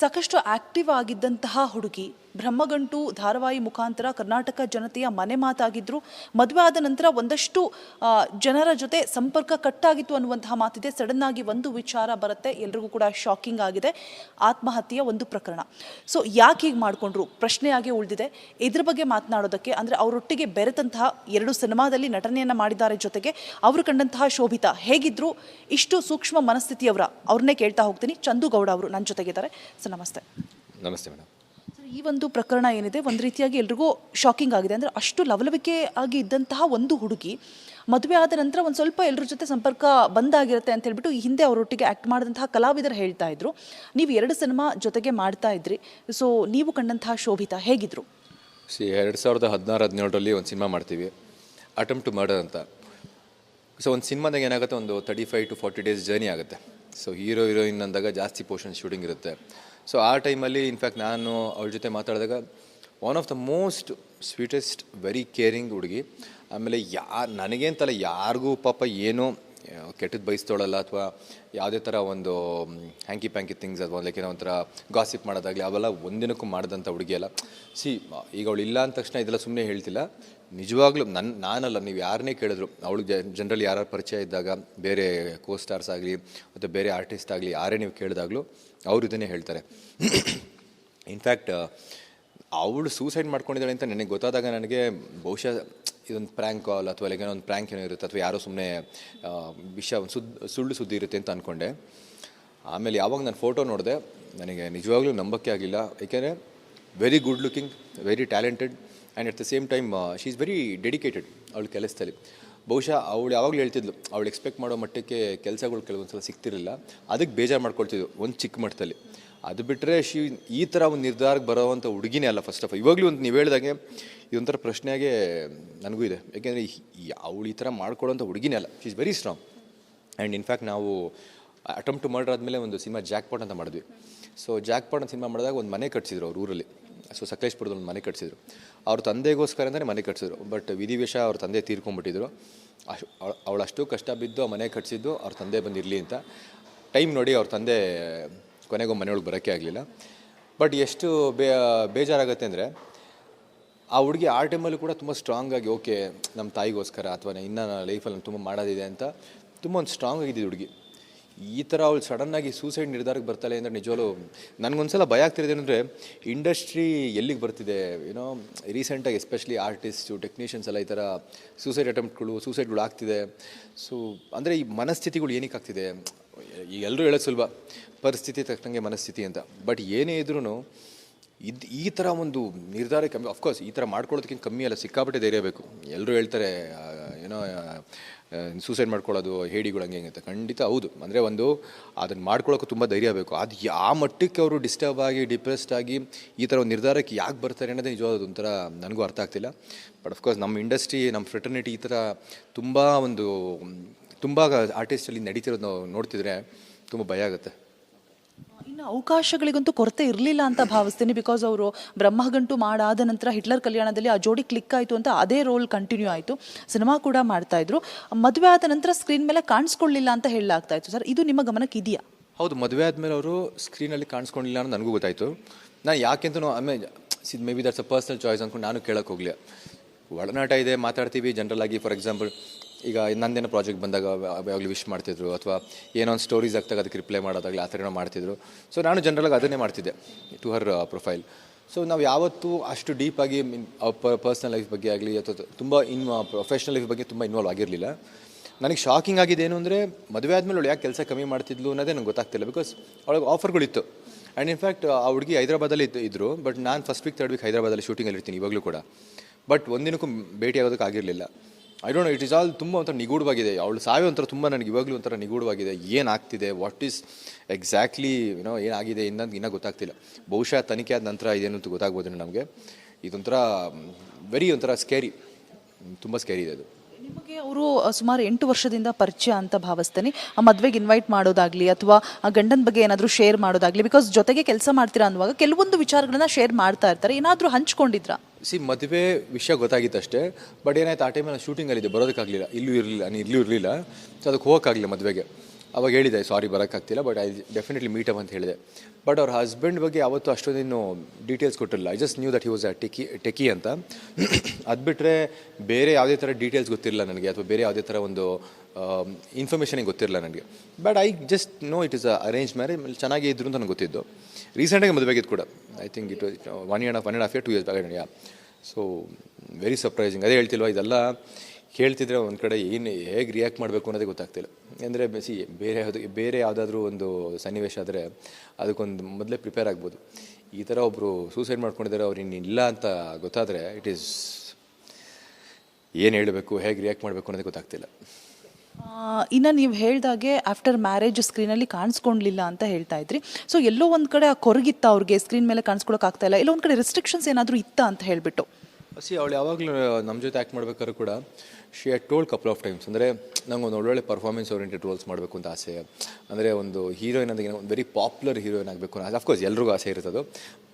ಸಾಕಷ್ಟು ಆಕ್ಟಿವ್ ಆಗಿದ್ದಂತಹ ಹುಡುಗಿ ಬ್ರಹ್ಮಗಂಟು ಧಾರಾವಾಹಿ ಮುಖಾಂತರ ಕರ್ನಾಟಕ ಜನತೆಯ ಮನೆ ಮಾತಾಗಿದ್ರು. ಮದುವೆ ಆದ ನಂತರ ಒಂದಷ್ಟು ಜನರ ಜೊತೆ ಸಂಪರ್ಕ ಕಟ್ಟಾಗಿತ್ತು ಅನ್ನುವಂತಹ ಮಾತಿದೆ. ಸಡನ್ ಆಗಿ ಒಂದು ವಿಚಾರ ಬರುತ್ತೆ, ಎಲ್ರಿಗೂ ಕೂಡ ಶಾಕಿಂಗ್ ಆಗಿದೆ. ಆತ್ಮಹತ್ಯೆಯ ಒಂದು ಪ್ರಕರಣ. ಸೊ ಯಾಕೆ ಹೀಗೆ ಮಾಡಿಕೊಂಡ್ರು ಪ್ರಶ್ನೆಯಾಗಿ ಉಳಿದಿದೆ. ಇದ್ರ ಬಗ್ಗೆ ಮಾತನಾಡೋದಕ್ಕೆ ಅಂದರೆ ಅವರೊಟ್ಟಿಗೆ ಬೆರೆತಂತಹ 2 ಸಿನಿಮಾದಲ್ಲಿ ನಟನೆಯನ್ನು ಮಾಡಿದ್ದಾರೆ. ಜೊತೆಗೆ ಅವರು ಕಂಡಂತಹ ಶೋಭಿತಾ ಹೇಗಿದ್ರು, ಇಷ್ಟು ಸೂಕ್ಷ್ಮ ಮನಸ್ಥಿತಿಯವರ ಅವ್ರನ್ನೇ ಕೇಳ್ತಾ ಹೋಗ್ತೀನಿ. ಚಂದು ಗೌಡ ಅವರು ನನ್ನ ಜೊತೆಗಿದ್ದಾರೆ. ಸರ್ ನಮಸ್ತೆ. ನಮಸ್ತೆ ಮೇಡಮ್. ಈ ಒಂದು ಪ್ರಕರಣ ಏನಿದೆ ಒಂದು ರೀತಿಯಾಗಿ ಎಲ್ರಿಗೂ ಶಾಕಿಂಗ್ ಆಗಿದೆ. ಅಂದರೆ ಅಷ್ಟು ಲವಲವಿಕೆ ಆಗಿ ಇದ್ದಂತಹ ಒಂದು ಹುಡುಗಿ ಮದುವೆ ಆದ ನಂತರ ಒಂದು ಸ್ವಲ್ಪ ಎಲ್ಲರ ಜೊತೆ ಸಂಪರ್ಕ ಬಂದಾಗಿರುತ್ತೆ ಅಂತ ಹೇಳ್ಬಿಟ್ಟು ಈ ಹಿಂದೆ ಅವರೊಟ್ಟಿಗೆ ಆ್ಯಕ್ಟ್ ಮಾಡಿದಂತಹ ಕಲಾವಿದರು ಹೇಳ್ತಾ ಇದ್ರು. ನೀವು 2 ಸಿನಿಮಾ ಜೊತೆಗೆ ಮಾಡ್ತಾ ಇದ್ರಿ. ಸೊ ನೀವು ಕಂಡಂತಹ ಶೋಭಿತಾ ಹೇಗಿದ್ರು? 2016-17ರಲ್ಲಿ ಒಂದು ಸಿನಿಮಾ ಮಾಡ್ತೀವಿ, ಅಟೆಂಪ್ಟ್ ಟು ಮರ್ಡರ್ ಅಂತ. ಸೊ ಒಂದು ಸಿನಿಮಾದಾಗ ಏನಾಗುತ್ತೆ, ಒಂದು 35 to 40 ಡೇಸ್ ಜರ್ನಿ ಆಗುತ್ತೆ. ಸೊ ಹೀರೋಯಿನ್ ಅಂದಾಗ ಜಾಸ್ತಿ ಪೋರ್ಷನ್ ಶೂಟಿಂಗ್ ಇರುತ್ತೆ. ಸೊ ಆ ಟೈಮಲ್ಲಿ ಇನ್ಫ್ಯಾಕ್ಟ್ ನಾನು ಅವ್ರ ಜೊತೆ ಮಾತಾಡಿದಾಗ one of the most sweetest very caring ಹುಡುಗಿ. ಆಮೇಲೆ ನನಗೇಂತಲ್ಲ, ಯಾರಿಗೂ ಪಾಪ ಏನೋ ಕೆಟ್ಟದ್ದು ಬಯಸ್ತೋಳಲ್ಲ, ಅಥವಾ ಯಾವುದೇ ಥರ ಒಂದು ಹ್ಯಾಂಕಿ ಪ್ಯಾಂಕಿ ಥಿಂಗ್ಸ್ ಅಥವಾ ಲೈಕ್ ಏನೋ ಒಂಥರ ಗಾಸಿಪ್ ಮಾಡೋದಾಗಲಿ ಅವೆಲ್ಲ ಒಂದಿನಕ್ಕೂ ಮಾಡಿದಂಥ ಹುಡುಗಿ ಅಲ್ಲ. ಈಗ ಅವಳು ಇಲ್ಲ ಅಂದ ತಕ್ಷಣ ಇದೆಲ್ಲ ಸುಮ್ಮನೆ ಹೇಳ್ತಿಲ್ಲ. ನಿಜವಾಗ್ಲೂ ನಾನಲ್ಲ, ನೀವು ಯಾರನ್ನೇ ಕೇಳಿದ್ರು ಅವಳಿಗೆ ಜನರಲ್ ಯಾರು ಪರಿಚಯ ಇದ್ದಾಗ, ಬೇರೆ ಕೋ ಸ್ಟಾರ್ಸ್ ಆಗಲಿ ಮತ್ತು ಬೇರೆ ಆರ್ಟಿಸ್ಟ್ ಆಗಲಿ ಯಾರೇ ನೀವು ಕೇಳಿದಾಗಲೂ ಅವ್ರು ಇದನ್ನೇ ಹೇಳ್ತಾರೆ. ಇನ್ಫ್ಯಾಕ್ಟ್ ಅವಳು ಸೂಸೈಡ್ ಮಾಡ್ಕೊಂಡಿದ್ದಾಳೆ ಅಂತ ನನಗೆ ಗೊತ್ತಾದಾಗ ನನಗೆ ಬಹುಶಃ ಇದೊಂದು ಪ್ರ್ಯಾಂಕ್ ಕಾಲ್ ಅಥವಾ ಲೈಕ್ ಏನೋ ಒಂದು ಪ್ರ್ಯಾಂಕ್ ಏನೋ ಇರುತ್ತೆ, ಅಥವಾ ಯಾರೋ ಸುಮ್ಮನೆ ವಿಷಯ ಸುಳ್ಳು ಸುದ್ದಿ ಇರುತ್ತೆ ಅಂತ ಅಂದ್ಕೊಂಡೆ. ಆಮೇಲೆ ಯಾವಾಗ ನಾನು ಫೋಟೋ ನೋಡಿದೆ ನನಗೆ ನಿಜವಾಗ್ಲೂ ನಂಬಕ್ಕೆ ಆಗಲಿಲ್ಲ. ಏಕೆಂದರೆ very good looking, very talented, and at the same time she is very dedicated ಅವಳ ಕೆಲಸದಲ್ಲಿ. ಬಹುಶಃ ಅವಳು ಯಾವಾಗಲೂ ಹೇಳ್ತಿದ್ಲು, ಅವಳು ಎಕ್ಸ್ಪೆಕ್ಟ್ ಮಾಡೋ ಮಟ್ಟಕ್ಕೆ ಕೆಲಸಗಳು ಕೆಲವೊಂದು ಸಲ ಸಿಗ್ತಿರಲಿಲ್ಲ, ಅದಕ್ಕೆ ಬೇಜಾರು ಮಾಡ್ಕೊಳ್ತಿದ್ವು ಒಂದು ಚಿಕ್ಕ ಮಟ್ಟದಲ್ಲಿ. ಅದು ಬಿಟ್ಟರೆ ಈ ಥರ ಒಂದು ನಿರ್ಧಾರಕ್ಕೆ ಬರೋವಂಥ ಹುಡುಗಿನೇ ಅಲ್ಲ. ಫಸ್ಟ್ ಆಫ್ ಆಲ್ ಇವಾಗಲೂ ಒಂದು ನೀವು ಹೇಳಿದಾಗೆ ಇದೊಂಥರ ಪ್ರಶ್ನೆಯಾಗೆ ನನಗೂ ಇದೆ. ಯಾಕೆಂದರೆ ಅವಳು ಈ ಥರ ಮಾಡ್ಕೊಳ್ಳೋಂಥ ಹುಡುಗಿನೇ ಅಲ್ಲ. She is very strong. And in fact ನಾವು ಅಟೆಂಪ್ಟ್ ಟು ಮರ್ಡರ್ ಆದಮೇಲೆ ಒಂದು ಸಿನಿಮಾ ಜಾಕ್ಪಾಟ್ ಅಂತ ಮಾಡಿದ್ವಿ. ಸೊ ಜಾಕ್ಪಾಟ್ ಅಂತ ಸಿನಿಮಾ ಮಾಡಿದಾಗ ಒಂದು ಮನೆ ಕಟ್ಟಿಸಿದ್ರು ಅವ್ರ ಊರಲ್ಲಿ. ಸೊ ಸಕಲೇಶ್ಪುರದಲ್ಲಿ ಒಂದು ಮನೆ ಕಟ್ಟಿಸಿದ್ರು. ಅವ್ರ ತಂದೆಗೋಸ್ಕರ ಅಂತಲೇ ಮನೆ ಕಟ್ಟಿಸಿದ್ರು. ಬಟ್ ವಿಧಿವೇಶ ಅವ್ರ ತಂದೆ ತೀರ್ಕೊಂಡ್ಬಿಟ್ಟಿದ್ರು. ಅವಳಷ್ಟು ಕಷ್ಟ ಬಿದ್ದು ಆ ಮನೆ ಕಟ್ಟಿಸಿದ್ದು ಅವ್ರ ತಂದೆ ಬಂದಿರಲಿ ಅಂತ. ಟೈಮ್ ನೋಡಿ ಅವ್ರ ತಂದೆ ಕೊನೆಗೂ ಮನೆಯೊಳಗೆ ಬರೋಕ್ಕೆ ಆಗಲಿಲ್ಲ. ಬಟ್ ಎಷ್ಟು ಬೇಜಾರಾಗುತ್ತೆ ಅಂದರೆ ಆ ಹುಡುಗಿ ಆ ಟೈಮಲ್ಲೂ ಕೂಡ ತುಂಬ ಸ್ಟ್ರಾಂಗಾಗಿ, ಓಕೆ ನಮ್ಮ ತಾಯಿಗೋಸ್ಕರ ಅಥವಾ ಇನ್ನೂ ಲೈಫಲ್ಲಿ ತುಂಬ ಮಾಡೋದಿದೆ ಅಂತ ತುಂಬ ಒಂದು ಸ್ಟ್ರಾಂಗ್ ಆಗಿದ್ದಿದ್ದು ಹುಡುಗಿ. ಈ ಥರ ಅವಳು ಸಡನ್ನಾಗಿ ಸೂಸೈಡ್ ನಿರ್ಧಾರಕ್ಕೆ ಬರ್ತಾಳೆ ಅಂದರೆ ನಿಜವಲ್ಲೂ ನನಗೊಂದ್ಸಲ ಭಯ ಆಗ್ತಿರೋದು ಏನಂದರೆ ಇಂಡಸ್ಟ್ರಿ ಎಲ್ಲಿಗೆ ಬರ್ತಿದೆ. ಏನೋ ರೀಸೆಂಟಾಗಿ ಎಸ್ಪೆಷಲಿ ಆರ್ಟಿಸ್ಟು, ಟೆಕ್ನಿಷಿಯನ್ಸ್ ಎಲ್ಲ ಈ ಥರ ಸೂಸೈಡ್ಗಳು ಆಗ್ತಿದೆ. ಸೊ ಅಂದರೆ ಈ ಮನಸ್ಥಿತಿಗಳು ಏನಕ್ಕೆ ಆಗ್ತಿದೆ, ಈಗ ಎಲ್ಲರೂ ಹೇಳೋದು ಸುಲಭ, ಪರಿಸ್ಥಿತಿ ತಕ್ಕಂಗೆ ಮನಸ್ಥಿತಿ ಅಂತ. ಬಟ್ ಏನೇ ಇದ್ರೂ ಈ ಥರ ಒಂದು ನಿರ್ಧಾರ ಕಮ್ಮಿ. ಅಫ್ಕೋರ್ಸ್ ಈ ಥರ ಮಾಡ್ಕೊಳ್ಳೋದಕ್ಕಿಂತ ಕಮ್ಮಿ ಅಲ್ಲ, ಸಿಕ್ಕಾಪಟ್ಟೆ ಧೈರ್ಯ ಬೇಕು. ಎಲ್ಲರೂ ಹೇಳ್ತಾರೆ ಏನೋ ಸೂಸೈಡ್ ಮಾಡ್ಕೊಳ್ಳೋದು ಹೇಡಿಗಳು ಹಂಗೆ ಅಂತ. ಖಂಡಿತ ಹೌದು, ಅಂದರೆ ಒಂದು ಅದನ್ನು ಮಾಡ್ಕೊಳ್ಳೋಕೆ ತುಂಬ ಧೈರ್ಯ ಬೇಕು. ಅದು ಯಾವ ಮಟ್ಟಕ್ಕೆ ಅವರು ಡಿಸ್ಟರ್ಬ್ ಆಗಿ ಡಿಪ್ರೆಸ್ಡ್ ಆಗಿ ಈ ಥರ ಒಂದು ನಿರ್ಧಾರಕ್ಕೆ ಯಾಕೆ ಬರ್ತಾರೆ ಅನ್ನೋದೇ ನಿಜವಾದ ಒಂಥರ ನನಗೂ ಅರ್ಥ ಆಗ್ತಿಲ್ಲ. ಬಟ್ ಅಫ್ಕೋರ್ಸ್ ನಮ್ಮ ಇಂಡಸ್ಟ್ರಿ, ನಮ್ಮ ಫ್ರೆಟರ್ನಿಟಿ ಈ ಥರ ತುಂಬ ಆರ್ಟಿಸ್ಟಲ್ಲಿ ನಡೀತಿರೋದು ನಾವು ನೋಡ್ತಿದ್ರೆ ತುಂಬ ಭಯ ಆಗುತ್ತೆ. ಇನ್ನು ಅವಕಾಶಗಳಿಗಂತೂ ಕೊರತೆ ಇರಲಿಲ್ಲ ಅಂತ ಭಾವಿಸ್ತೀನಿ. ಬಿಕಾಸ್ ಅವರು ಬ್ರಹ್ಮಗಂಟು ಮಾಡಾದ ನಂತರ ಹಿಟ್ಲರ್ ಕಲ್ಯಾಣದಲ್ಲಿ ಆ ಜೋಡಿ ಕ್ಲಿಕ್ ಆಯಿತು ಅಂತ ಅದೇ ರೋಲ್ ಕಂಟಿನ್ಯೂ ಆಯಿತು. ಸಿನಿಮಾ ಕೂಡ ಮಾಡ್ತಾ ಇದ್ರು. ಮದುವೆ ಆದ ನಂತರ ಸ್ಕ್ರೀನ್ ಮೇಲೆ ಕಾಣಿಸ್ಕೊಳ್ಳಿಲ್ಲ ಅಂತ ಹೇಳಲಾಗ್ತಾ ಇತ್ತು. ಸರ್, ಇದು ನಿಮ್ಮ ಗಮನಕ್ಕೆ ಇದೆಯಾ? ಹೌದು, ಮದುವೆ ಆದಮೇಲೆ ಅವರು ಸ್ಕ್ರೀನಲ್ಲಿ ಕಾಣಿಸ್ಕೊಂಡಿಲ್ಲ ಅನ್ನೋ ನನಗೂ ಗೊತ್ತಾಯಿತು. ನಾನು ಯಾಕೆಂತ ಆಮೇಲೆ may be that's a personal choice ಅಂದ್ಕೊಂಡು ನಾನು ಕೇಳೋಕೆ ಹೋಗಲಿ. ಒಡನಾಟ ಇದೆ, ಮಾತಾಡ್ತೀವಿ ಜನರಲ್ ಆಗಿ. ಫಾರ್ ಎಕ್ಸಾಂಪಲ್ ಈಗ ನಂದೇನೋ ಪ್ರಾಜೆಕ್ಟ್ ಬಂದಾಗ ಯಾವಾಗಲೂ ವಿಶ್ ಮಾಡ್ತಿದ್ರು, ಅಥವಾ ಏನೋ ಒಂದು ಸ್ಟೋರೀಸ್ ಆಗ್ತಾಗ ಅದಕ್ಕೆ ರಿಪ್ಲೈ ಮಾಡೋದಾಗಲಿ ಆ ಥರ ಏನೋ ಮಾಡ್ತಿದ್ರು. ಸೊ ನಾನು ಜನರಲಾಗಿ ಅದನ್ನೇ ಮಾಡ್ತಿದ್ದೆ ಟು ಹರ್ ಪ್ರೊಫೈಲ್. ಸೊ ನಾವು ಯಾವತ್ತೂ ಅಷ್ಟು ಡೀಪಾಗಿ ಪರ್ಸ್ನಲ್ ಲೈಫ್ ಬಗ್ಗೆ ಆಗಲಿ ಅಥವಾ ತುಂಬ ಪ್ರೊಫೆಷ್ನಲ್ ಲೈಫ್ ಬಗ್ಗೆ ತುಂಬ ಇನ್ವಾಲ್ವ್ ಆಗಿರಲಿಲ್ಲ. ನನಗೆ ಶಾಕಿಂಗ್ ಆಗಿದೆ ಏನು ಅಂದರೆ, ಮದುವೆ ಆದಮೇಲೆ ಅವಳು ಯಾಕೆ ಕೆಲಸ ಕಮ್ಮಿ ಮಾಡ್ತಿದ್ಲು ಅನ್ನೋದೇ ನಂಗೆ ಗೊತ್ತಾಗ್ತಿಲ್ಲ. ಬಿಕಾಸ್ ಅವಳಿಗೆ ಆಫರ್ಗಳಿತ್ತು. ಆ್ಯಂಡ್ ಇನ್ಫ್ಯಾಕ್ಟ್ ಆ ಹುಡುಗಿ ಹೈದರಾಬಾದಲ್ಲಿ ಇದ್ದರು. ಬಟ್ ನಾನು ಫಸ್ಟ್ ವೀಕ್ 3rd ವೀಕ್ ಹೈದರಾಬಾದಲ್ಲಿ ಶೂಟಿಂಗಲ್ಲಿ ಇರ್ತೀನಿ ಇವಾಗಲೂ ಕೂಡ. ಬಟ್ ಒಂದಿನಕ್ಕೂ ಭೇಟಿ ಆಗೋದಕ್ಕೆ ಆಗಿರಲಿಲ್ಲ. I don't no, it is all ತುಂಬ ಒಂಥರ ನಿಗೂಢವಾಗಿದೆ. ಅವಳು ಸಾವೇ ಒಂಥರ ತುಂಬ ನನಗೆ ಇವಾಗಲೂ ಒಂಥರ ನಿಗೂಢವಾಗಿದೆ. ಏನಾಗ್ತಿದೆ, ವಾಟ್ ಈಸ್ ಎಕ್ಸಾಕ್ಟ್ಲಿ ಏನಾಗಿದೆ ಇನ್ನೂ ಗೊತ್ತಾಗ್ತಿಲ್ಲ. ಬಹುಶಃ ತನಿಖೆ ಆದ ನಂತರ ಇದೇನು ಅಂತ ಗೊತ್ತಾಗ್ಬೋದು ನಮಗೆ. ಇದೊಂಥರ ಒಂಥರ ಸ್ಕೇರಿ, ತುಂಬ ಸ್ಕೇರಿ ಇದೆ ಅದು. ನಿಮಗೆ ಅವರು ಸುಮಾರು 8 ವರ್ಷದಿಂದ ಪರಿಚಯ ಅಂತ ಭಾವಿಸ್ತೇನೆ. ಆ ಮದುವೆಗೆ ಇನ್ವೈಟ್ ಮಾಡೋದಾಗಲಿ ಅಥವಾ ಆ ಗಂಡನ ಬಗ್ಗೆ ಏನಾದರೂ ಶೇರ್ ಮಾಡೋದಾಗಲಿ, ಬಿಕಾಸ್ ಜೊತೆಗೆ ಕೆಲಸ ಮಾಡ್ತೀರಾ ಅನ್ನುವಾಗ ಕೆಲವೊಂದು ವಿಚಾರಗಳನ್ನ ಶೇರ್ ಮಾಡ್ತಾ ಇರ್ತಾರೆ. ಏನಾದರೂ ಹಂಚ್ಕೊಂಡಿದ್ರಾ? ಮದುವೆ ವಿಷಯ ಗೊತ್ತಾಗಿತ್ತು ಅಷ್ಟೇ. ಬಟ್ ಏನಾಯ್ತು, ಆ ಟೈಮಲ್ಲಿ ಶೂಟಿಂಗಲ್ಲಿದ್ದೆ, ಬರೋದಕ್ಕಾಗಲಿಲ್ಲ. ಇಲ್ಲೂ ಇರಲಿಲ್ಲ. ಸೊ ಅದಕ್ಕೆ ಹೋಗೋಕ್ಕಾಗಲಿಲ್ಲ ಮದುವೆಗೆ. ಅವಾಗ ಹೇಳಿದೆ ಸಾರಿ ಬರೋಕ್ಕಾಗ್ತಿಲ್ಲ, but I definitely meet up ಅಂತ ಹೇಳಿದೆ. ಬಟ್ ಅವ್ರ ಹಸ್ಬೆಂಡ್ ಬಗ್ಗೆ ಯಾವತ್ತೂ ಅಷ್ಟೊಂದೇನು ಡೀಟೇಲ್ಸ್ ಕೊಟ್ಟಿರಲಿಲ್ಲ. I just knew that he was a techie ಅಂತ. ಅದು ಬಿಟ್ಟರೆ ಬೇರೆ ಯಾವುದೇ ಥರ ಡೀಟೇಲ್ಸ್ ಗೊತ್ತಿರಲಿಲ್ಲ ನನಗೆ, ಅಥವಾ ಬೇರೆ ಯಾವುದೇ ಥರ ಒಂದು ಇನ್ಫಾರ್ಮೇಷನಿಗೆ ಗೊತ್ತಿರಲಿಲ್ಲ ನನಗೆ. But I just know it is a arrange marriage, ಚೆನ್ನಾಗೇ ಇದ್ರು ಅಂತ ನನಗೆ ಗೊತ್ತಿದ್ದು. ರೀಸೆಂಟಾಗಿ ಮದುವೆಗಿದ್ದು ಕೂಡ, I think it was 1.5 year 2 years back. So very surprising. ಅದೇ ಹೇಳ್ತಿಲ್ವ, ಇದೆಲ್ಲ ಕೇಳ್ತಿದ್ರೆ ಒಂದು ಕಡೆ ಏನು ಹೇಗೆ ರಿಯಾಕ್ಟ್ ಮಾಡಬೇಕು ಅನ್ನೋದೇ ಗೊತ್ತಾಗ್ತಿಲ್ಲ. ಅಂದರೆ ಬೇರೆ ಯಾವುದಾದ್ರೂ ಒಂದು ಸನ್ನಿವೇಶ ಆದರೆ ಅದಕ್ಕೊಂದು ಮೊದಲೇ ಪ್ರಿಪೇರ್ ಆಗ್ಬೋದು. ಈ ಥರ ಒಬ್ಬರು ಸೂಸೈಡ್ ಮಾಡ್ಕೊಂಡಿದ್ದಾರೆ, ಅವ್ರು ಇನ್ನಿಲ್ಲ ಅಂತ ಗೊತ್ತಾದರೆ ಇಟ್ ಈಸ್ ಏನು ಹೇಳಬೇಕು, ಹೇಗೆ ರಿಯಾಕ್ಟ್ ಮಾಡಬೇಕು ಅನ್ನೋದೇ ಗೊತ್ತಾಗ್ತಿಲ್ಲ. ಇನ್ನು ನೀವು ಹೇಳ್ದಾಗೆ ಆಫ್ಟರ್ ಮ್ಯಾರೇಜ್ ಸ್ಕ್ರೀನಲ್ಲಿ ಕಾಣಿಸ್ಕೊಳ್ಲಿಲ್ಲ ಅಂತ ಹೇಳ್ತಾ ಇದ್ರಿ. ಸೊ ಎಲ್ಲೋ ಒಂದು ಕಡೆ ಆ ಕೊರಗಿತ್ತ ಅವ್ರಿಗೆ, ಸ್ಕ್ರೀನ್ ಮೇಲೆ ಕಾಣಿಸ್ಕೊಳಕ್ಕಾಗ್ತಾ ಇಲ್ಲ, ಎಲ್ಲೋ ಒಂದು ಕಡೆ ರೆಸ್ಟ್ರಿಕ್ಷನ್ಸ್ ಏನಾದರೂ ಇತ್ತಾ ಅಂತ ಹೇಳಿಬಿಟ್ಟು? ಅವಳು ಯಾವಾಗಲೂ ನಮ್ಮ ಜೊತೆ ಆ್ಯಕ್ಟ್ ಮಾಡ್ಬೇಕಾದ್ರೂ ಕೂಡ she had told couple of times, ಅಂದರೆ ನಂಗೆ ಒಂದು ಒಳ್ಳೊಳ್ಳೆ ಪರ್ಫಾರ್ಮೆನ್ಸ್ ಓರಿಯೆಂಟೆಡ್ ರೋಲ್ಸ್ ಮಾಡಬೇಕು ಅಂತ ಆಸೆ. ಅಂದರೆ ಒಂದು ಹೀರೋಯಿನ್ ಅಂದರೆ ಒಂದು ವೆರಿ ಪಾಪ್ಯುಲರ್ ಹೀರೋಯಿನ್ ಆಗಬೇಕು ಅನ್ನೋ ಅಫ್ಕೋರ್ಸ್ ಎಲ್ರಿಗೂ ಆಸೆ ಇರ್ತದೆ.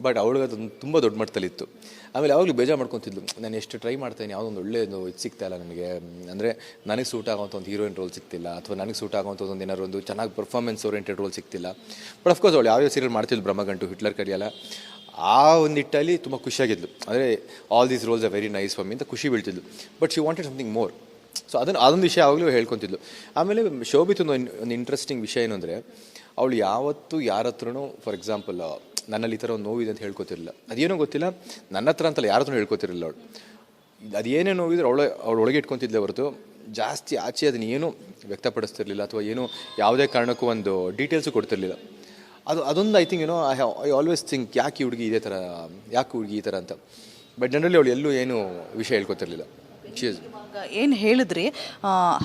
ಬಟ್ ಅವಳಿಗೆ ಅದು ತುಂಬ ದೊಡ್ಡ ಮಟ್ಟದಲ್ಲಿತ್ತು. ಆಮೇಲೆ ಯಾವಾಗಲೂ ಬೇಜಾರು ಮಾಡ್ಕೊತಿದ್ಲು, ನಾನು ಎಷ್ಟು ಟ್ರೈ ಮಾಡ್ತೇನೆ, ಯಾವುದೊಂದು ಒಳ್ಳೆಯದು ಇದು ಸಿಗ್ತಾ ಇಲ್ಲ ನನಗೆ, ಅಂದರೆ ನನಗೆ ಸೂಟ್ ಆಗೋಂಥ ಒಂದು ಹೀರೋಯಿನ್ ರೋಲ್ ಸಿಗ್ತಿಲ್ಲ, ಅಥವಾ ನನಗೆ ಸೂಟ್ ಆಗೋಂಥ ಒಂದು ಏನಾದ್ರು ಒಂದು ಚೆನ್ನಾಗಿ ಪರ್ಫಾರ್ಮೆನ್ಸ್ ಓರಿಯೆಂಟೆಡ್ ರೋಲ್ ಸಿಗ್ತಿಲ್ಲ. ಬಟ್ ಅಫ್ಕೋರ್ಸ್ ಅವಳು ಯಾವ್ಯಾವ ಸೀರಿಯಲ್ ಮಾಡ್ತಿದ್ಲು, ಬ್ರಹ್ಮಗಂಟು, ಹಿಟ್ಲರ್ ಕರಿಯಲ್ಲ, ಆ ಒಂದು ನಿಟ್ಟಲ್ಲಿ ತುಂಬ ಖುಷಿಯಾಗಿದ್ಲು. ಅಂದರೆ all these roles are very nice for me ಅಂತ ಖುಷಿ ಬೀಳ್ತಿದ್ಲು. But she wanted something more. So ಅದೊಂದು ವಿಷಯ ಯಾವಾಗಲೂ ಹೇಳ್ಕೊತಿದ್ಲು. ಆಮೇಲೆ ಶೋಭಿತ್ ಒಂದು ಇಂಟ್ರೆಸ್ಟಿಂಗ್ ವಿಷಯ ಏನು ಅಂದರೆ, ಅವಳು ಯಾವತ್ತೂ ಯಾರ ಹತ್ರನೂ, ಫಾರ್ ಎಕ್ಸಾಂಪಲ್ ನನ್ನಲ್ಲಿ ಈ ಥರ ಒಂದು ನೋವಿದೆ ಅಂತ ಹೇಳ್ಕೊತಿರಲಿಲ್ಲ. ಅದೇನೋ ಗೊತ್ತಿಲ್ಲ, ನನ್ನ ಹತ್ರ ಅಂತಲ್ಲ, ಯಾರ ಹತ್ರನೂ ಹೇಳ್ಕೊತಿರಲಿಲ್ಲ ಅವಳು. ಅದೇನೇ ನೋವಿದ್ರೆ ಅವಳು ಒಳಗೆ ಇಟ್ಕೊತಿದ್ಲೆ ಹೊರತು ಜಾಸ್ತಿ ಆಚೆ ಅದನ್ನ ಏನೂ ವ್ಯಕ್ತಪಡಿಸ್ತಿರ್ಲಿಲ್ಲ, ಅಥವಾ ಏನೂ ಯಾವುದೇ ಕಾರಣಕ್ಕೂ ಒಂದು ಡೀಟೇಲ್ಸು ಕೊಡ್ತಿರ್ಲಿಲ್ಲ. ಅದೊಂದು I think I always think ಯಾಕೆ ಈ ಹುಡುಗಿ ಈ ಥರ ಅಂತ. ಬಟ್ ಜನರಲಿ ಅವಳು ಎಲ್ಲೂ ಏನು ವಿಷಯ ಹೇಳ್ಕೊತಿರ್ಲಿಲ್ಲ. ಏನು ಹೇಳಿದ್ರಿ,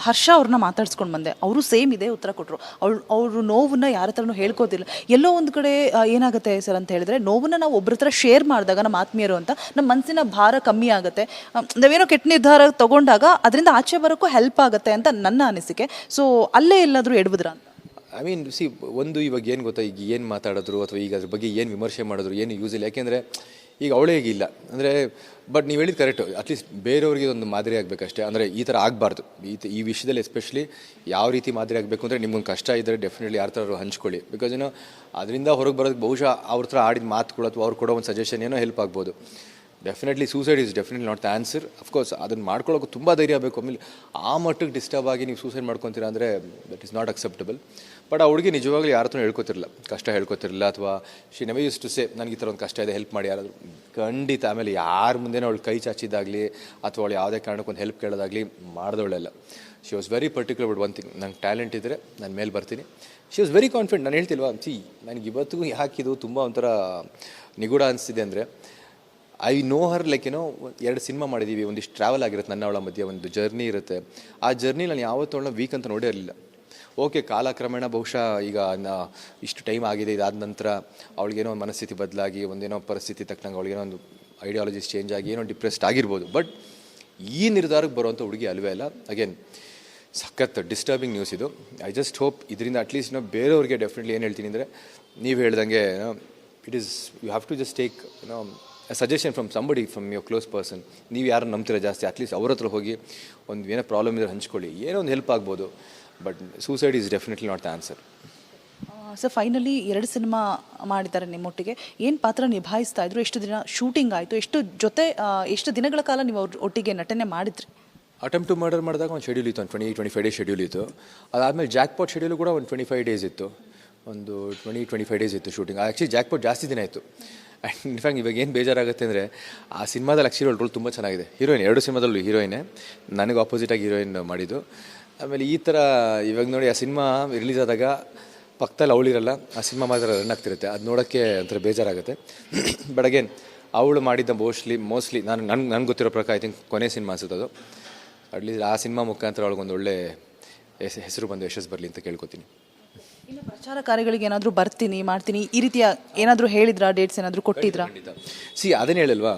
ಹರ್ಷ ಅವ್ರನ್ನ ಮಾತಾಡ್ಸ್ಕೊಂಡು ಬಂದೆ, ಅವರು ಸೇಮ್ ಇದೇ ಉತ್ತರ ಕೊಟ್ಟರು. ಅವರು ನೋವನ್ನ ಯಾರ ಹತ್ರನೂ ಹೇಳ್ಕೋತಿಲ್ಲ. ಎಲ್ಲೋ ಒಂದು ಕಡೆ ಏನಾಗುತ್ತೆ ಸರ್ ಅಂತ ಹೇಳಿದ್ರೆ, ನೋವನ್ನ ನಾವು ಒಬ್ಬರ ಹತ್ರ ಶೇರ್ ಮಾಡಿದಾಗ ನಮ್ಮ ಆತ್ಮೀಯರು ಅಂತ ನಮ್ಮ ಮನಸ್ಸಿನ ಭಾರ ಕಮ್ಮಿ ಆಗುತ್ತೆ, ನಾವೇನೋ ಕೆಟ್ಟ ನಿರ್ಧಾರ ತಗೊಂಡಾಗ ಅದರಿಂದ ಆಚೆ ಬರೋಕ್ಕೂ ಹೆಲ್ಪ್ ಆಗುತ್ತೆ ಅಂತ ನನ್ನ ಅನಿಸಿಕೆ. ಸೊ ಅಲ್ಲೇ ಎಲ್ಲಾದರೂ ಎಡವುದ್ರಾ ಅಂತ? ಐ ಮೀನ್ ಒಂದು ಇವಾಗ ಏನು ಗೊತ್ತಾ, ಈಗ ಏನು ಮಾತಾಡಿದ್ರು ಅಥವಾ ಈಗ ಅದ್ರ ಬಗ್ಗೆ ಏನು ವಿಮರ್ಶೆ ಮಾಡಿದ್ರು ಏನು ಯೂಸ್ ಇಲ್ಲ. ಯಾಕೆಂದರೆ ಈಗ ಅವಳೇ ಇಲ್ಲ ಅಂದರೆ, ಬಟ್ ನೀವು ಹೇಳಿದ್ದು ಕರೆಕ್ಟು, ಅಟ್ಲೀಸ್ಟ್ ಬೇರೆಯವ್ರಿಗೆ ಒಂದು ಮಾದರಿ ಆಗಬೇಕಷ್ಟೇ. ಅಂದರೆ ಈ ಥರ ಆಗಬಾರ್ದು ಈ ವಿಷಯದಲ್ಲಿ. ಎಸ್ಪೆಷಲಿ ಯಾವ ರೀತಿ ಮಾದರಿ ಆಗಬೇಕು ಅಂದರೆ, ನಿಮ್ಗೊಂದು ಕಷ್ಟ ಇದ್ದರೆ ಡೆಫಿನೆಟ್ಲಿ ಯಾರ ಥರ ಹಂಚ್ಕೊಳ್ಳಿ. ಬಿಕಾಸ್ ಅದರಿಂದ ಹೊರಗೆ ಬರೋದಕ್ಕೆ ಬಹುಶಃ ಅವ್ರ ಹತ್ರ ಆಡಿದ ಮಾತುಗಳು ಅಥವಾ ಅವ್ರು ಕೊಡೋ ಒಂದು ಸಜೆಷನ್ ಏನೋ ಹೆಲ್ಪ್ ಆಗ್ಬೋದು. Definitely suicide is definitely not the answer. Of course ಅದನ್ನು ಮಾಡ್ಕೊಳ್ಳೋಕೆ ತುಂಬ ಧೈರ್ಯ ಬೇಕು. ಆಮೇಲೆ ಆ ಮಟ್ಟಕ್ಕೆ ಡಿಸ್ಟರ್ಬ್ ಆಗಿ ನೀವು ಸೂಸೈಡ್ ಮಾಡ್ಕೊತೀರಾ ಅಂದರೆ that is not acceptable. But ಆ ಹುಡುಗಿ ನಿಜವಾಗ್ಲೂ ಯಾರ ಹತ್ರ ಹೇಳ್ಕೊತಿರಲಿಲ್ಲ, ಕಷ್ಟ ಹೇಳ್ಕೊತಿರಲಿಲ್ಲ, ಅಥವಾ she never use to say ನನಗೆ ಈ ಥರ ಒಂದು ಕಷ್ಟ ಇದೆ, ಹೆಲ್ಪ್ ಮಾಡಿ ಯಾರಾದರೂ. ಖಂಡಿತ ಆಮೇಲೆ ಯಾರ ಮುಂದೆ ಅವಳು ಕೈ ಚಾಚಿದಾಗಲಿ ಅಥವಾ ಅವಳು ಯಾವುದೇ ಕಾರಣಕ್ಕೊಂದು ಹೆಲ್ಪ್ ಕೇಳೋದಾಗಲಿ ಮಾಡಿದವಳೆಲ್ಲ. She was very particular but one thing, ನಂಗೆ ಟ್ಯಾಲೆಂಟ್ ಇದ್ದರೆ ನಾನು ಮೇಲೆ ಬರ್ತೀನಿ. She was very confident. ನಾನು ಹೇಳ್ತಿಲ್ವಾ, ನನಗೆ ಇವತ್ತಿಗೂ ಯಾಕಿದು ತುಂಬ ಒಂಥರ ನಿಗೂಢ ಅನಿಸ್ತಿದೆ ಅಂದರೆ, I know Har like 2 cinema ಮಾಡಿದ್ದೀವಿ, ಒಂದಿಷ್ಟು ಟ್ರಾವೆಲ್ ಆಗಿರುತ್ತೆ ನನ್ನ ಅವಳ ಮಧ್ಯೆ, ಒಂದು ಜರ್ನಿ ಇರುತ್ತೆ. ಆ ಜರ್ನಿ ನಾನು ಯಾವತ್ತೂ ಅವಳನ್ನ ವೀಕ್ ಅಂತ ನೋಡೇ ಇರಲಿಲ್ಲ. ಓಕೆ, ಕಾಲಕ್ರಮೇಣ ಬಹುಶಃ ಈಗ ಇಷ್ಟು ಟೈಮ್ ಆಗಿದೆ, ಇದಾದ ನಂತರ ಅವಳಿಗೇನೋ ಒಂದು ಮನಸ್ಥಿತಿ ಬದಲಾಗಿ, ಒಂದೇನೋ ಪರಿಸ್ಥಿತಿ ತಕ್ಕಂಗೆ ಅವಳಿಗೇನೋ ಒಂದು ಐಡಿಯಾಲಜೀಸ್ ಚೇಂಜ್ ಆಗಿ ಏನೋ ಡಿಪ್ರೆಸ್ಡ್ ಆಗಿರ್ಬೋದು. ಬಟ್ ಈ ನಿರ್ಧಾರಕ್ಕೆ ಬರುವಂಥ ಹುಡುಗಿ ಅಲ್ವೇ ಅಲ್ಲ. ಅಗೇನ್ ಸಖತ್ ಡಿಸ್ಟರ್ಬಿಂಗ್ ನ್ಯೂಸ್ ಇದು. ಐ ಜಸ್ಟ್ ಹೋಪ್ ಇದರಿಂದ ಅಟ್ಲೀಸ್ಟ್ ಬೇರೆಯವ್ರಿಗೆ ಡೆಫಿನೆಟ್ಲಿ ಏನು ಹೇಳ್ತೀನಿ ಅಂದರೆ, ನೀವು ಹೇಳ್ದಂಗೆ it is you have to just take suggestion from somebody, from your close person. ನೀವು ಯಾರು ನಂಬ್ತೀರ ಜಾಸ್ತಿ, ಅಟ್ಲೀಸ್ಟ್ ಅವ್ರ ಹತ್ರ ಹೋಗಿ ಒಂದು ಏನೋ ಪ್ರಾಬ್ಲಮ್ ಇದ್ರೆ ಹಂಚ್ಕೊಳ್ಳಿ, ಏನೋ ಒಂದು ಹೆಲ್ಪ್ ಆಗ್ಬೋದು. But suicide is definitely not the answer. Sir finally 2 cinema ಮಾಡಿದ್ದಾರೆ ನಿಮ್ಮೊಟ್ಟಿಗೆ, ಏನು ಪಾತ್ರ ನಿಭಾಯಿಸ್ತಾ ಇದ್ರು, ಎಷ್ಟು ದಿನ ಶೂಟಿಂಗ್ ಆಯಿತು, ಎಷ್ಟು ದಿನಗಳ ಕಾಲ ನೀವು ಅವ್ರ ಒಟ್ಟಿಗೆ ನಟನೆ ಮಾಡಿದ್ರಿ? ಅಟೆಂಪ್ಟ್ ಟು ಮರ್ಡರ್ ಮಾಡಿದಾಗ ಒಂದು ಶೆಡ್ಯೂಲ್ ಇತ್ತು, ಒಂದು 20-25 ಡೇಸ್ ಶೆಡ್ಯೂಲ್ ಇತ್ತು. ಅದಾದಮೇಲೆ ಜಾಕ್ಪಾಟ್ ಶೆಡ್ಯೂಲು ಕೂಡ ಒಂದು 25 ಡೇಸ್ ಇತ್ತು, ಒಂದು 20-25 ಡೇಸ್ ಇತ್ತು ಶೂಟಿಂಗ್. ಆ್ಯಕ್ಚುಲಿ ಜಾಕ್ಪಾಟ್ ಜಾಸ್ತಿ ದಿನ ಇತ್ತು. ಆ್ಯಂಡ್ ಇನ್ಫ್ಯಾಕ್ಟ್ ಇವಾಗ ಏನು ಬೇಜಾರಾಗುತ್ತೆ ಅಂದರೆ, ಆ ಸಿನಿಮಾದಲ್ಲಿ ಆ್ಯಕ್ಚುಲಿ ರೋಲ್ ತುಂಬ ಚೆನ್ನಾಗಿದೆ. ಹೀರೋಯಿನ್ 2 ಸಿನಿಮಾದಲ್ಲೂ ಹೀರೋಯಿನೇ, ನನಗೆ ಆಪೋಸಿಟಾಗಿ ಹೀರೋಯಿನ್ ಮಾಡಿದ್ದು. ಆಮೇಲೆ ಈ ಥರ ಇವಾಗ ನೋಡಿ, ಆ ಸಿನಿಮಾ ರಿಲೀಸ್ ಆದಾಗ ಪಕ್ಕದಲ್ಲಿ ಅವಳಿರಲ್ಲ, ಆ ಸಿನಿಮಾ ಮಾತ್ರ ರನ್ ಆಗ್ತಿರುತ್ತೆ. ಅದು ನೋಡೋಕ್ಕೆ ಒಂಥರ ಬೇಜಾರಾಗುತ್ತೆ. ಬಟ್ ಅಗೇನ್ ಅವಳು ಮಾಡಿದ್ದ ಮೋಸ್ಟ್ಲಿ ನನಗೆ ಗೊತ್ತಿರೋ ಪ್ರಕಾರ ಐ ಥಿಂಕ್ ಕೊನೆ ಸಿನಿಮಾ ಅನ್ಸುತ್ತೆ ಅದು. ಅಟ್ಲೀಸ್ಟ್ ಆ ಸಿನಿಮಾ ಮುಖಾಂತರ ಅವಳಿಗೊಂದು ಒಳ್ಳೆ ಹೆಸರು ಬಂದು ಯಶಸ್ಸು ಬರಲಿ ಅಂತ ಕೇಳ್ಕೊತೀನಿ. ಇನ್ನು ಪ್ರಚಾರ ಕಾರ್ಯಗಳಿಗೆ ಏನಾದರೂ ಮಾಡ್ತೀನಿ ಈ ರೀತಿಯ ಏನಾದರೂ ಹೇಳಿದ್ರಾ, ಡೇಟ್ಸ್ ಏನಾದರೂ ಕೊಟ್ಟಿದ್ರಾ? ಅದನ್ನೇ ಹೇಳಿಲ್ವಾ,